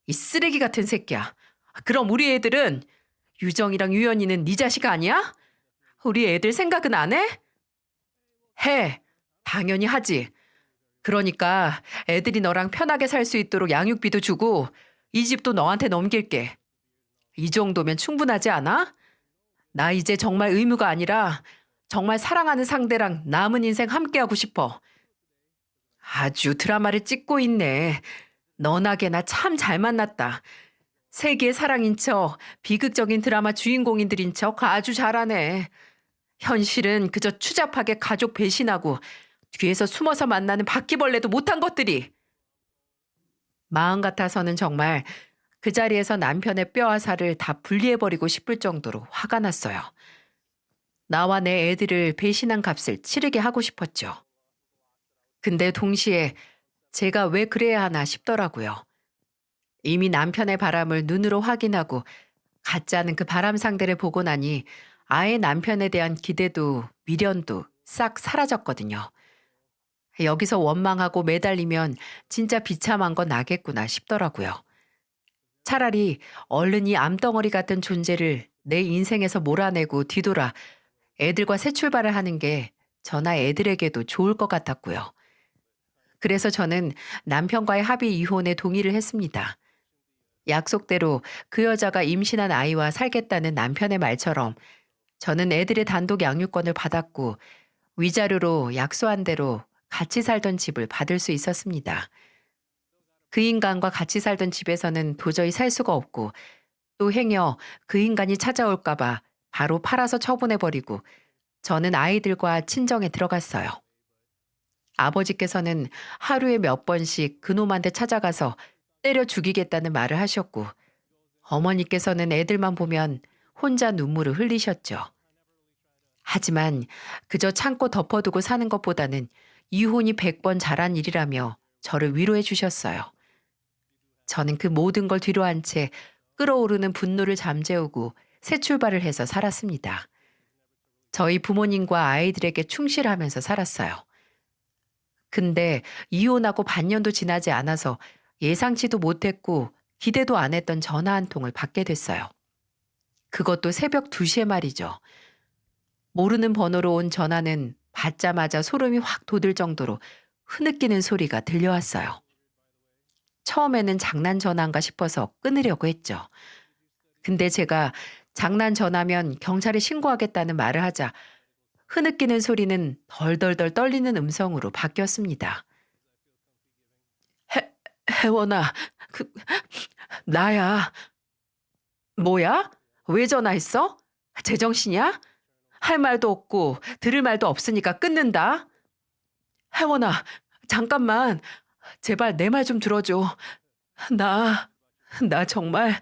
이 쓰레기 같은 새끼야. 그럼 우리 애들은 유정이랑 유연이는 네 자식 아니야? 우리 애들 생각은 안 해? 해. 당연히 하지. 그러니까 애들이 너랑 편하게 살 수 있도록 양육비도 주고 이 집도 너한테 넘길게. 이 정도면 충분하지 않아? 나 이제 정말 의무가 아니라 정말 사랑하는 상대랑 남은 인생 함께하고 싶어. 아주 드라마를 찍고 있네. 너나 걔나 참 잘 만났다. 세계의 사랑인 척, 비극적인 드라마 주인공인들인 척 아주 잘하네. 현실은 그저 추잡하게 가족 배신하고 뒤에서 숨어서 만나는 바퀴벌레도 못한 것들이. 마음 같아서는 정말 그 자리에서 남편의 뼈와 살을 다 분리해버리고 싶을 정도로 화가 났어요. 나와 내 애들을 배신한 값을 치르게 하고 싶었죠. 근데 동시에 제가 왜 그래야 하나 싶더라고요. 이미 남편의 바람을 눈으로 확인하고 같지 않은 그 바람 상대를 보고 나니 아예 남편에 대한 기대도 미련도 싹 사라졌거든요. 여기서 원망하고 매달리면 진짜 비참한 건 나겠구나 싶더라고요. 차라리 얼른 이 암덩어리 같은 존재를 내 인생에서 몰아내고 뒤돌아 애들과 새 출발을 하는 게 저나 애들에게도 좋을 것 같았고요. 그래서 저는 남편과의 합의 이혼에 동의를 했습니다. 약속대로 그 여자가 임신한 아이와 살겠다는 남편의 말처럼 저는 애들의 단독 양육권을 받았고 위자료로 약속한 대로 같이 살던 집을 받을 수 있었습니다. 그 인간과 같이 살던 집에서는 도저히 살 수가 없고 또 행여 그 인간이 찾아올까봐 바로 팔아서 처분해버리고 저는 아이들과 친정에 들어갔어요. 아버지께서는 하루에 몇 번씩 그놈한테 찾아가서 때려 죽이겠다는 말을 하셨고 어머니께서는 애들만 보면 혼자 눈물을 흘리셨죠. 하지만 그저 참고 덮어두고 사는 것보다는 이혼이 100번 잘한 일이라며 저를 위로해 주셨어요. 저는 그 모든 걸 뒤로한 채 끓어오르는 분노를 잠재우고 새 출발을 해서 살았습니다. 저희 부모님과 아이들에게 충실하면서 살았어요. 근데 이혼하고 반년도 지나지 않아서 예상치도 못했고 기대도 안 했던 전화 한 통을 받게 됐어요. 그것도 새벽 2시에 말이죠. 모르는 번호로 온 전화는 받자마자 소름이 확 돋을 정도로 흐느끼는 소리가 들려왔어요. 처음에는 장난 전화인가 싶어서 끊으려고 했죠. 근데 제가 장난 전화면 경찰에 신고하겠다는 말을 하자 흐느끼는 소리는 덜덜덜 떨리는 음성으로 바뀌었습니다. 혜원아, 그, 나야. 뭐야? 왜 전화했어? 제정신이야? 할 말도 없고 들을 말도 없으니까 끊는다. 혜원아, 잠깐만. 제발 내 말 좀 들어줘. 나, 나 정말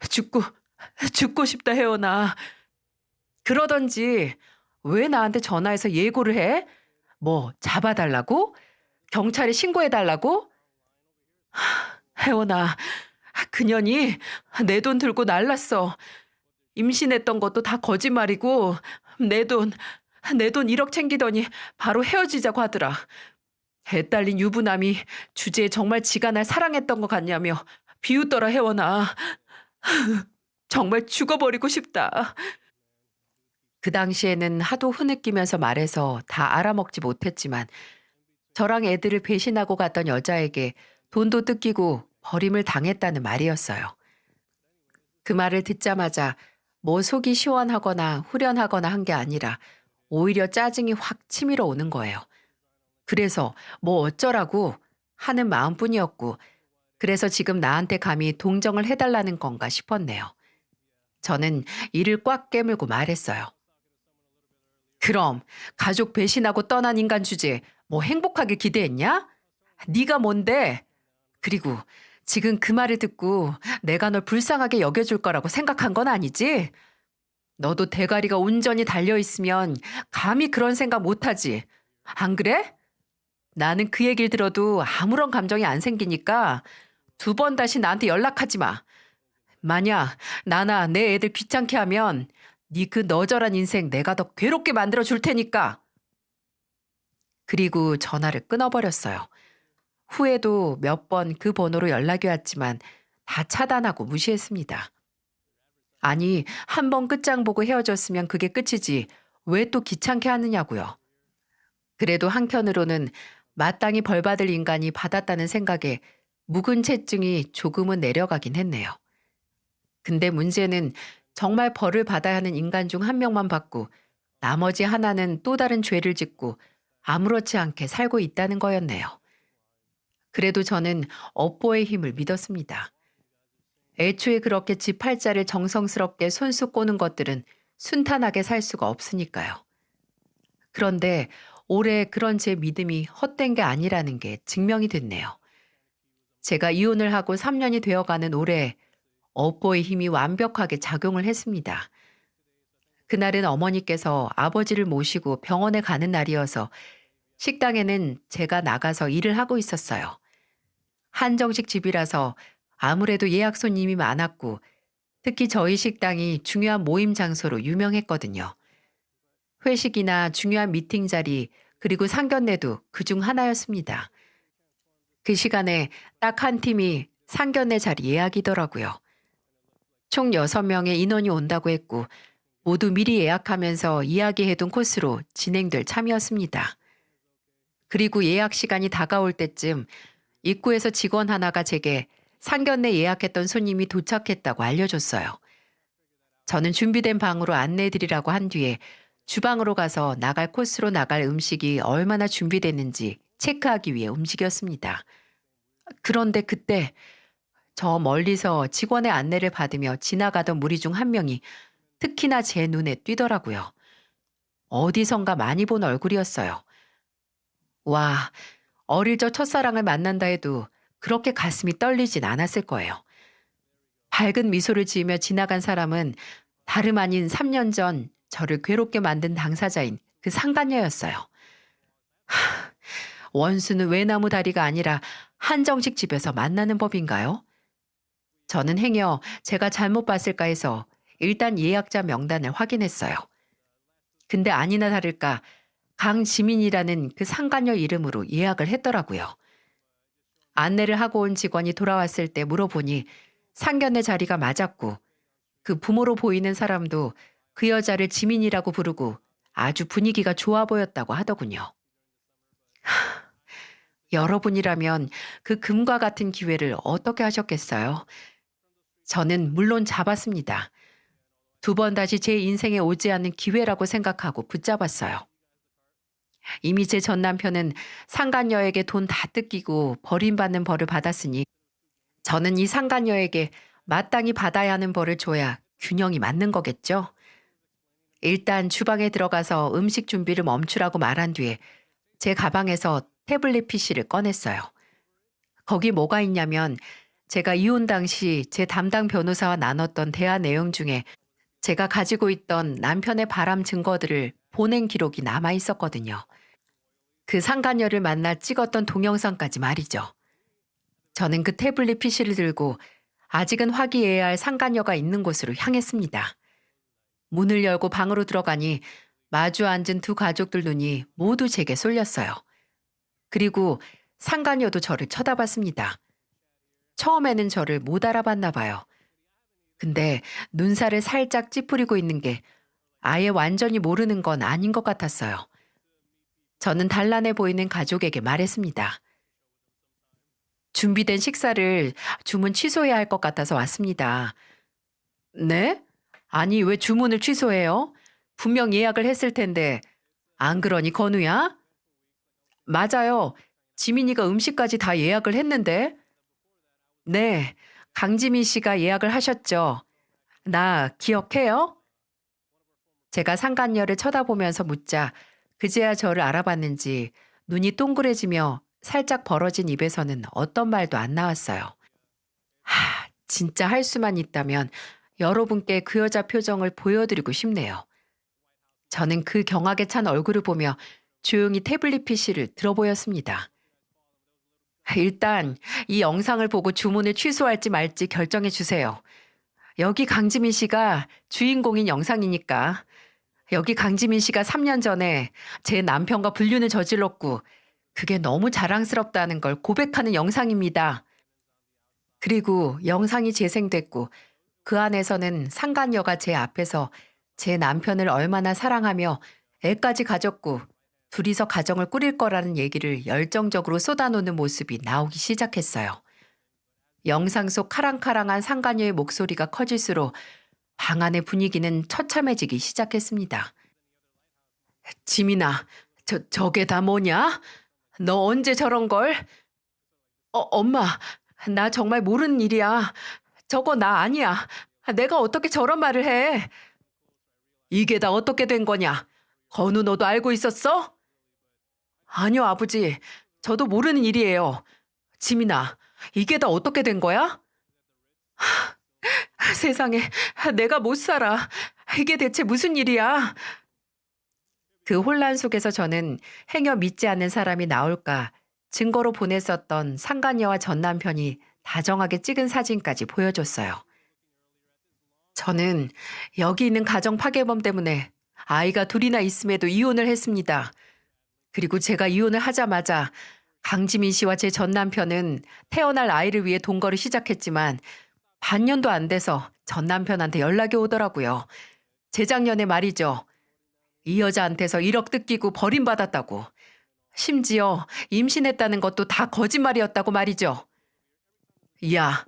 죽고, 죽고 싶다, 혜원아. 그러던지 왜 나한테 전화해서 예고를 해? 뭐 잡아달라고? 경찰에 신고해달라고? 혜원아, 그년이 내 돈 들고 날랐어. 임신했던 것도 다 거짓말이고 내 돈 1억 챙기더니 바로 헤어지자고 하더라. 애 딸린 유부남이 주제에 정말 지가 날 사랑했던 것 같냐며 비웃더라 혜원아. 정말 죽어버리고 싶다. 그 당시에는 하도 흐느끼면서 말해서 다 알아먹지 못했지만 저랑 애들을 배신하고 갔던 여자에게 돈도 뜯기고 버림을 당했다는 말이었어요. 그 말을 듣자마자 뭐 속이 시원하거나 후련하거나 한 게 아니라 오히려 짜증이 확 치밀어 오는 거예요. 그래서 뭐 어쩌라고 하는 마음뿐이었고 그래서 지금 나한테 감히 동정을 해달라는 건가 싶었네요. 저는 이를 꽉 깨물고 말했어요. 그럼 가족 배신하고 떠난 인간 주제에 뭐 행복하길 기대했냐? 네가 뭔데? 그리고 지금 그 말을 듣고 내가 널 불쌍하게 여겨줄 거라고 생각한 건 아니지? 너도 대가리가 온전히 달려있으면 감히 그런 생각 못하지. 안 그래? 나는 그 얘기를 들어도 아무런 감정이 안 생기니까 2번 다시 나한테 연락하지 마. 만약 나나 내 애들 귀찮게 하면 네 그 너절한 인생 내가 더 괴롭게 만들어 줄 테니까. 그리고 전화를 끊어버렸어요. 후에도 몇 번 그 번호로 연락이 왔지만 다 차단하고 무시했습니다. 아니, 한 번 끝장 보고 헤어졌으면 그게 끝이지 왜 또 귀찮게 하느냐고요. 그래도 한켠으로는 마땅히 벌받을 인간이 받았다는 생각에 묵은 채증이 조금은 내려가긴 했네요. 근데 문제는 정말 벌을 받아야 하는 인간 중 한 명만 받고 나머지 하나는 또 다른 죄를 짓고 아무렇지 않게 살고 있다는 거였네요. 그래도 저는 업보의 힘을 믿었습니다. 애초에 그렇게 지 팔자를 정성스럽게 손수 꼬는 것들은 순탄하게 살 수가 없으니까요. 그런데 올해 그런 제 믿음이 헛된 게 아니라는 게 증명이 됐네요. 제가 이혼을 하고 3년이 되어가는 올해 업보의 힘이 완벽하게 작용을 했습니다. 그날은 어머니께서 아버지를 모시고 병원에 가는 날이어서 식당에는 제가 나가서 일을 하고 있었어요. 한정식 집이라서 아무래도 예약 손님이 많았고 특히 저희 식당이 중요한 모임 장소로 유명했거든요. 회식이나 중요한 미팅 자리 그리고 상견례도 그중 하나였습니다. 그 시간에 딱 한 팀이 상견례 자리 예약이더라고요. 총 6명의 인원이 온다고 했고 모두 미리 예약하면서 이야기해둔 코스로 진행될 참이었습니다. 그리고 예약 시간이 다가올 때쯤 입구에서 직원 하나가 제게 상견례 예약했던 손님이 도착했다고 알려줬어요. 저는 준비된 방으로 안내해드리라고 한 뒤에 주방으로 가서 나갈 코스로 나갈 음식이 얼마나 준비됐는지 체크하기 위해 움직였습니다. 그런데 그때 저 멀리서 직원의 안내를 받으며 지나가던 무리 중 한 명이 특히나 제 눈에 띄더라고요. 어디선가 많이 본 얼굴이었어요. 와, 어릴 적 첫사랑을 만난다 해도 그렇게 가슴이 떨리진 않았을 거예요. 밝은 미소를 지으며 지나간 사람은 다름 아닌 3년 전 저를 괴롭게 만든 당사자인 그 상간녀였어요. 원수는 외나무 다리가 아니라 한정식 집에서 만나는 법인가요? 저는 행여 제가 잘못 봤을까 해서 일단 예약자 명단을 확인했어요. 근데 아니나 다를까 강지민이라는 그 상간녀 이름으로 예약을 했더라고요. 안내를 하고 온 직원이 돌아왔을 때 물어보니 상견례 자리가 맞았고 그 부모로 보이는 사람도 그 여자를 지민이라고 부르고 아주 분위기가 좋아 보였다고 하더군요. 여러분이라면 그 금과 같은 기회를 어떻게 하셨겠어요? 저는 물론 잡았습니다. 2번 다시 제 인생에 오지 않는 기회라고 생각하고 붙잡았어요. 이미 제 전 남편은 상간녀에게 돈 다 뜯기고 버림받는 벌을 받았으니 저는 이 상간녀에게 마땅히 받아야 하는 벌을 줘야 균형이 맞는 거겠죠? 일단 주방에 들어가서 음식 준비를 멈추라고 말한 뒤에 제 가방에서 태블릿 PC를 꺼냈어요. 거기 뭐가 있냐면 제가 이혼 당시 제 담당 변호사와 나눴던 대화 내용 중에 제가 가지고 있던 남편의 바람 증거들을 보낸 기록이 남아 있었거든요. 그 상간녀를 만나 찍었던 동영상까지 말이죠. 저는 그 태블릿 PC를 들고 아직은 화기애애할 할 상간녀가 있는 곳으로 향했습니다. 문을 열고 방으로 들어가니 마주 앉은 2 가족들 눈이 모두 제게 쏠렸어요. 그리고 상간녀도 저를 쳐다봤습니다. 처음에는 저를 못 알아봤나 봐요. 근데 눈살을 살짝 찌푸리고 있는 게 아예 완전히 모르는 건 아닌 것 같았어요. 저는 단란해 보이는 가족에게 말했습니다. 준비된 식사를 주문 취소해야 할 것 같아서 왔습니다. 네? 아니, 왜 주문을 취소해요? 분명 예약을 했을 텐데. 안 그러니, 건우야? 맞아요. 지민이가 음식까지 다 예약을 했는데. 네, 강지민 씨가 예약을 하셨죠. 나 기억해요? 제가 상간녀를 쳐다보면서 묻자 그제야 저를 알아봤는지 눈이 동그래지며 살짝 벌어진 입에서는 어떤 말도 안 나왔어요. 진짜 할 수만 있다면 여러분께 그 여자 표정을 보여드리고 싶네요. 저는 그 경악에 찬 얼굴을 보며 조용히 태블릿 PC를 들어보였습니다. 일단 이 영상을 보고 주문을 취소할지 말지 결정해 주세요. 여기 강지민 씨가 주인공인 영상이니까. 여기 강지민 씨가 3년 전에 제 남편과 불륜을 저질렀고 그게 너무 자랑스럽다는 걸 고백하는 영상입니다. 그리고 영상이 재생됐고 그 안에서는 상간녀가 제 앞에서 제 남편을 얼마나 사랑하며 애까지 가졌고 둘이서 가정을 꾸릴 거라는 얘기를 열정적으로 쏟아놓는 모습이 나오기 시작했어요. 영상 속 카랑카랑한 상간녀의 목소리가 커질수록 방 안의 분위기는 처참해지기 시작했습니다. 지민아, 저게 다 뭐냐? 너 언제 저런 걸? 엄마, 나 정말 모르는 일이야. 저거 나 아니야. 내가 어떻게 저런 말을 해? 이게 다 어떻게 된 거냐? 건우 너도 알고 있었어? 아니요, 아버지. 저도 모르는 일이에요. 지민아, 이게 다 어떻게 된 거야? 세상에, 내가 못 살아. 이게 대체 무슨 일이야? 그 혼란 속에서 저는 행여 믿지 않는 사람이 나올까 증거로 보냈었던 상간녀와 전 남편이 다정하게 찍은 사진까지 보여줬어요. 저는 여기 있는 가정 파괴범 때문에 아이가 2이나 있음에도 이혼을 했습니다. 그리고 제가 이혼을 하자마자 강지민 씨와 제 전 남편은 태어날 아이를 위해 동거를 시작했지만 반년도 안 돼서 전 남편한테 연락이 오더라고요. 재작년에 말이죠. 이 여자한테서 1억 뜯기고 버림받았다고. 심지어 임신했다는 것도 다 거짓말이었다고 말이죠. 야,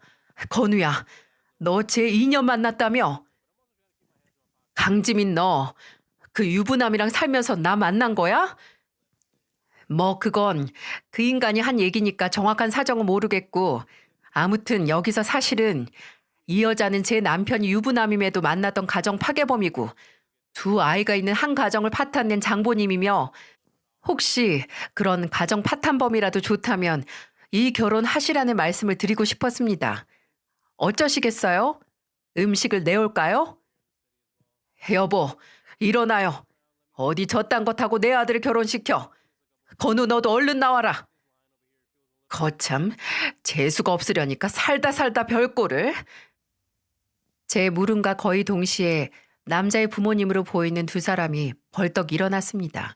건우야, 너 쟤 2년 만났다며? 강지민 너, 그 유부남이랑 살면서 나 만난 거야? 뭐 그건 그 인간이 한 얘기니까 정확한 사정은 모르겠고 아무튼 여기서 사실은 이 여자는 제 남편이 유부남임에도 만났던 가정 파괴범이고 두 아이가 있는 한 가정을 파탄낸 장보님이며 혹시 그런 가정 파탄범이라도 좋다면 이 결혼 하시라는 말씀을 드리고 싶었습니다. 어쩌시겠어요? 음식을 내올까요? 여보, 일어나요. 어디 저딴 것 하고 내 아들을 결혼시켜. 건우 너도 얼른 나와라. 거참, 재수가 없으려니까 살다 살다 별꼴을. 제 물음과 거의 동시에 남자의 부모님으로 보이는 두 사람이 벌떡 일어났습니다.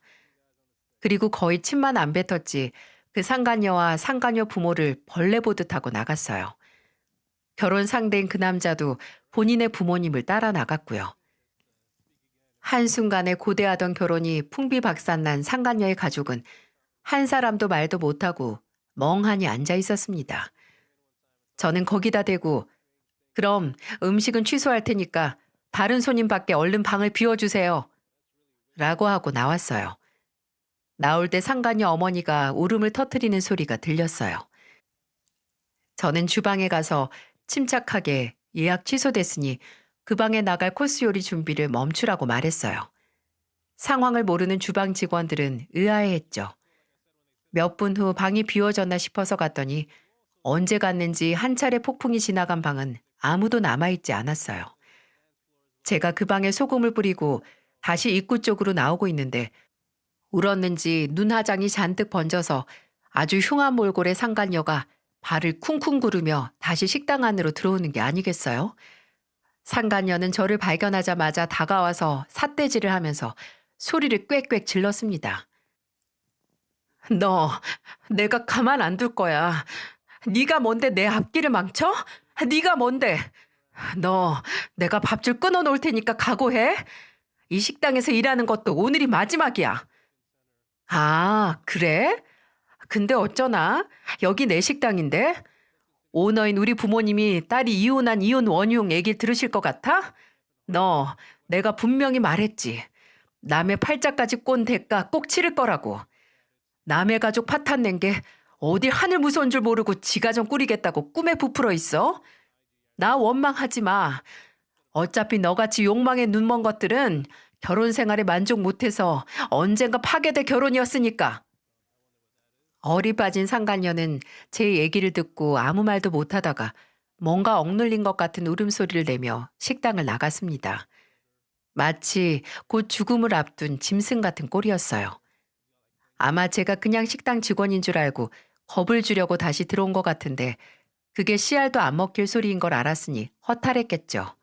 그리고 거의 침만 안 뱉었지 그 상간녀와 상간녀 부모를 벌레 보듯 하고 나갔어요. 결혼 상대인 그 남자도 본인의 부모님을 따라 나갔고요. 한순간에 고대하던 결혼이 풍비박산난 상간녀의 가족은 한 사람도 말도 못하고 멍하니 앉아 있었습니다. 저는 거기다 대고 그럼 음식은 취소할 테니까 다른 손님밖에 얼른 방을 비워주세요. 라고 하고 나왔어요. 나올 때 상간녀 어머니가 울음을 터뜨리는 소리가 들렸어요. 저는 주방에 가서 침착하게 예약 취소됐으니 그 방에 나갈 코스 요리 준비를 멈추라고 말했어요. 상황을 모르는 주방 직원들은 의아해했죠. 몇 분 후 방이 비워졌나 싶어서 갔더니 언제 갔는지 한 차례 폭풍이 지나간 방은 아무도 남아있지 않았어요. 제가 그 방에 소금을 뿌리고 다시 입구 쪽으로 나오고 있는데 울었는지 눈화장이 잔뜩 번져서 아주 흉한 몰골의 상간녀가 발을 쿵쿵 구르며 다시 식당 안으로 들어오는 게 아니겠어요? 상간녀는 저를 발견하자마자 다가와서 삿대질을 하면서 소리를 꽥꽥 질렀습니다. 너, 내가 가만 안 둘 거야. 네가 뭔데 내 앞길을 망쳐? 네가 뭔데? 너, 내가 밥줄 끊어놓을 테니까 각오해. 이 식당에서 일하는 것도 오늘이 마지막이야. 아, 그래? 근데 어쩌나? 여기 내 식당인데? 오너인 우리 부모님이 딸이 이혼한 이혼 원흉 얘기 들으실 것 같아? 너, 내가 분명히 말했지. 남의 팔자까지 꼰 대가 꼭 치를 거라고. 남의 가족 파탄 낸 게 어디 하늘 무서운 줄 모르고 지가 좀 꾸리겠다고 꿈에 부풀어 있어? 나 원망하지 마. 어차피 너같이 욕망에 눈먼 것들은 결혼 생활에 만족 못해서 언젠가 파괴될 결혼이었으니까. 어리 빠진 상간녀는 제 얘기를 듣고 아무 말도 못하다가 뭔가 억눌린 것 같은 울음소리를 내며 식당을 나갔습니다. 마치 곧 죽음을 앞둔 짐승 같은 꼴이었어요. 아마 제가 그냥 식당 직원인 줄 알고 겁을 주려고 다시 들어온 것 같은데 그게 씨알도 안 먹힐 소리인 걸 알았으니 허탈했겠죠.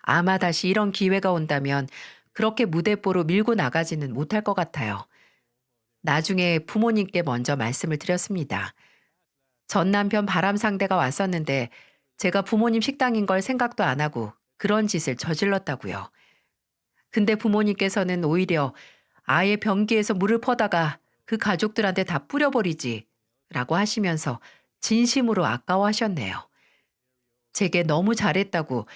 아마 다시 이런 기회가 온다면 그렇게 무대뽀로 밀고 나가지는 못할 것 같아요. 나중에 부모님께 먼저 말씀을 드렸습니다. 전 남편 바람 상대가 왔었는데 제가 부모님 식당인 걸 생각도 안 하고 그런 짓을 저질렀다고요. 근데 부모님께서는 오히려 아예 변기에서 물을 퍼다가 그 가족들한테 다 뿌려버리지 라고 하시면서 진심으로 아까워하셨네요. 제게 너무 잘했다고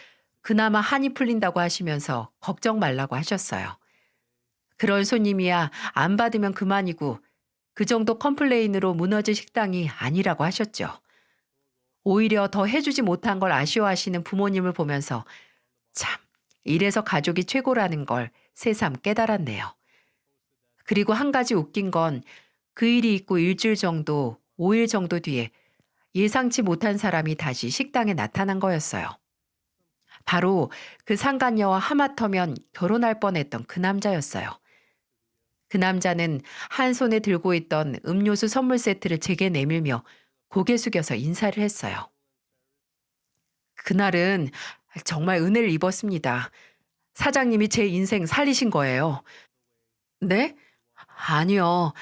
그나마 한이 풀린다고 하시면서 걱정 말라고 하셨어요. 그런 손님이야 안 받으면 그만이고 그 정도 컴플레인으로 무너질 식당이 아니라고 하셨죠. 오히려 더 해주지 못한 걸 아쉬워하시는 부모님을 보면서 참 이래서 가족이 최고라는 걸 새삼 깨달았네요. 그리고 한 가지 웃긴 건 그 일이 있고 일주일 정도, 5일 정도 뒤에 예상치 못한 사람이 다시 식당에 나타난 거였어요. 바로 그 상간녀와 하마터면 결혼할 뻔했던 그 남자였어요. 그 남자는 한 손에 들고 있던 음료수 선물 세트를 제게 내밀며 고개 숙여서 인사를 했어요. 그날은 정말 은혜를 입었습니다. 사장님이 제 인생 살리신 거예요. 네? 아니요.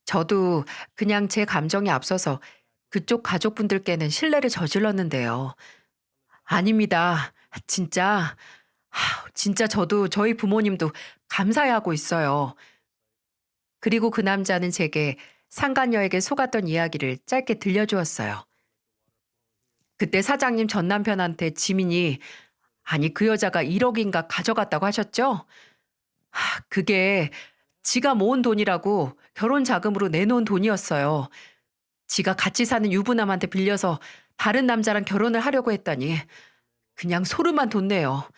저도 그냥 제 감정이 앞서서 그쪽 가족분들께는 실례를 저질렀는데요. 아닙니다. 진짜, 진짜 저도 저희 부모님도 감사해하고 있어요. 그리고 그 남자는 제게 상간녀에게 속았던 이야기를 짧게 들려주었어요. 그때 사장님 전 남편한테 지민이 아니 그 여자가 1억인가 가져갔다고 하셨죠? 그게 지가 모은 돈이라고 결혼 자금으로 내놓은 돈이었어요. 지가 같이 사는 유부남한테 빌려서 다른 남자랑 결혼을 하려고 했더니 그냥 소름만 돋네요.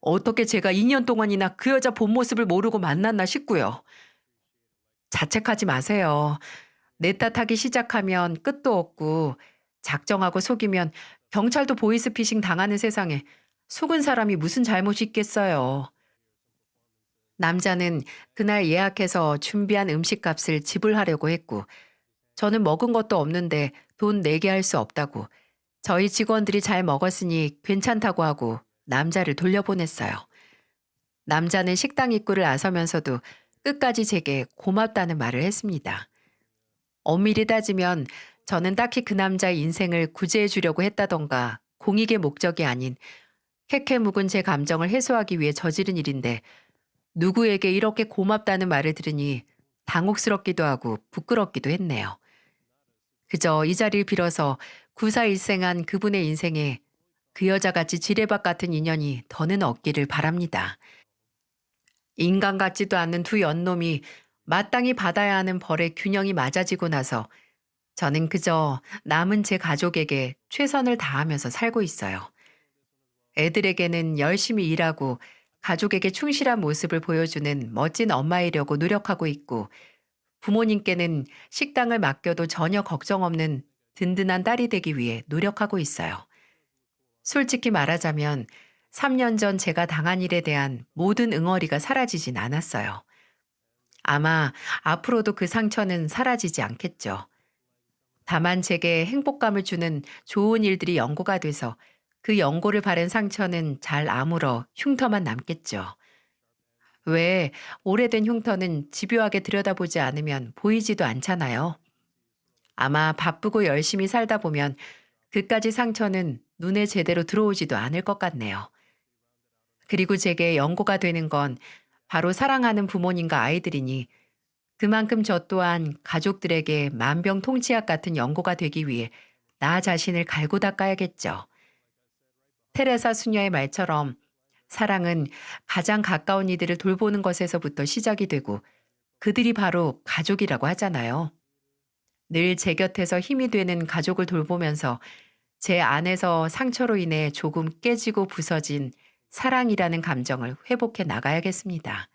어떻게 제가 2년 동안이나 그 여자 본 모습을 모르고 만났나 싶고요. 자책하지 마세요. 내 탓하기 시작하면 끝도 없고 작정하고 속이면 경찰도 보이스피싱 당하는 세상에 속은 사람이 무슨 잘못이 있겠어요. 남자는 그날 예약해서 준비한 음식값을 지불하려고 했고 저는 먹은 것도 없는데 돈 내게 할 수 없다고 저희 직원들이 잘 먹었으니 괜찮다고 하고 남자를 돌려보냈어요. 남자는 식당 입구를 나서면서도 끝까지 제게 고맙다는 말을 했습니다. 엄밀히 따지면 저는 딱히 그 남자의 인생을 구제해 주려고 했다던가 공익의 목적이 아닌 캐캐 묵은 제 감정을 해소하기 위해 저지른 일인데 누구에게 이렇게 고맙다는 말을 들으니 당혹스럽기도 하고 부끄럽기도 했네요. 그저 이 자리를 빌어서 구사일생한 그분의 인생에 그 여자같이 지뢰밭 같은 인연이 더는 없기를 바랍니다. 인간 같지도 않는 두 연놈이 마땅히 받아야 하는 벌의 균형이 맞아지고 나서 저는 그저 남은 제 가족에게 최선을 다하면서 살고 있어요. 애들에게는 열심히 일하고 가족에게 충실한 모습을 보여주는 멋진 엄마이려고 노력하고 있고 부모님께는 식당을 맡겨도 전혀 걱정 없는 든든한 딸이 되기 위해 노력하고 있어요. 솔직히 말하자면 3년 전 제가 당한 일에 대한 모든 응어리가 사라지진 않았어요. 아마 앞으로도 그 상처는 사라지지 않겠죠. 다만 제게 행복감을 주는 좋은 일들이 연고가 돼서 그 연고를 바른 상처는 잘 아물어 흉터만 남겠죠. 왜 오래된 흉터는 집요하게 들여다보지 않으면 보이지도 않잖아요. 아마 바쁘고 열심히 살다 보면 그까지 상처는 눈에 제대로 들어오지도 않을 것 같네요. 그리고 제게 연고가 되는 건 바로 사랑하는 부모님과 아이들이니 그만큼 저 또한 가족들에게 만병통치약 같은 연고가 되기 위해 나 자신을 갈고 닦아야겠죠. 테레사 수녀의 말처럼 사랑은 가장 가까운 이들을 돌보는 것에서부터 시작이 되고 그들이 바로 가족이라고 하잖아요. 늘 제 곁에서 힘이 되는 가족을 돌보면서 제 안에서 상처로 인해 조금 깨지고 부서진 사랑이라는 감정을 회복해 나가야겠습니다.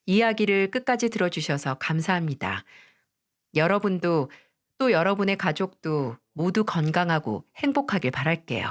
이야기를 끝까지 들어주셔서 감사합니다. 여러분도 또 여러분의 가족도 모두 건강하고 행복하길 바랄게요.